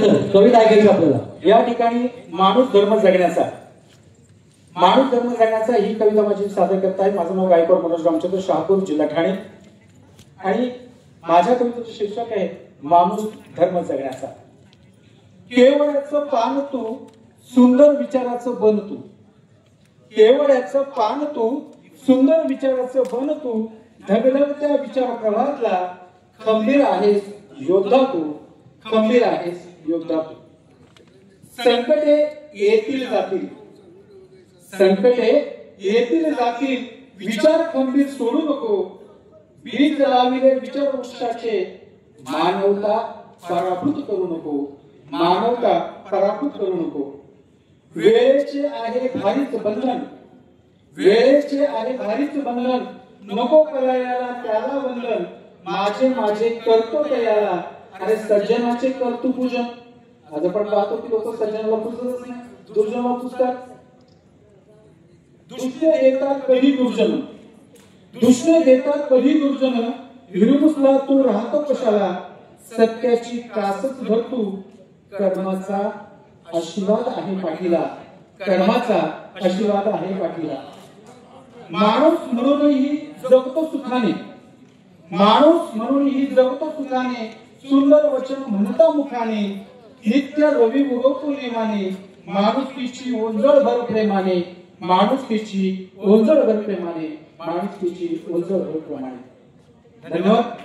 कविता ऐकायची आपल्याला। या ठिकाणी माणूस धर्म जगण्याचा ही कविता माझी सादर करत आहे। माझं नाव गायकवाड मनोज रामचंद्र, शहापूर, जिल्हा ठाणे। आणि माझ्या कवितेचे शीर्षक आहे माणूस धर्म जगण्याचा। केवळाचं पान तू, सुंदर विचाराचं बन तू। केवळाचं पान तू, सुंदर विचाराचं बन तू। ढगढगत्या विचार प्रवाहातला खंबीर आहेस योद्धा तू, खंबीर आहेस योद्धा तू। संकटे येतील जातील, संकटे येतील जातील, विचार खंबीर सोडू नको। बीज लाविले विचार वृक्षाचे, मानवता पराभूत करू नको, मानवता पराभूत करू नको। वेळेचे आहे भारीच बंधन, वेळेचे आहे भारीच बंधन। नको करायला त्याला वंदन, माझे माझे करतो त्याला। अरे सज्जनाचे करतो पूजन। आज आपण पाहतो की लोक सज्जनाला पूजतच नाही, दुर्जनाला पूजतात। दुष्ट येतात कधी दुर्जन, दुष्ट देतात कधी दुर्जन। हिरमुसला तू राहतो कशाला, सत्याची कासच धर तू। कर्माचा आशीर्वाद आहे पाठीला, कर्माचा आशीर्वाद आहे पाठीला। माणूस म्हणूनही जगतो सुखाने, माणूस म्हणूनही जगतो सुखाने। सुंदर वचन म्हणता मुखाने, नित्य रवी उगवतो नेमाने। माणुसकीची ओंजळ भर प्रेमाने, माणुसकीची ओंजळ भर प्रेमाने, माणुसकीची ओंजळ भर प्रेमाने। धन्यवाद।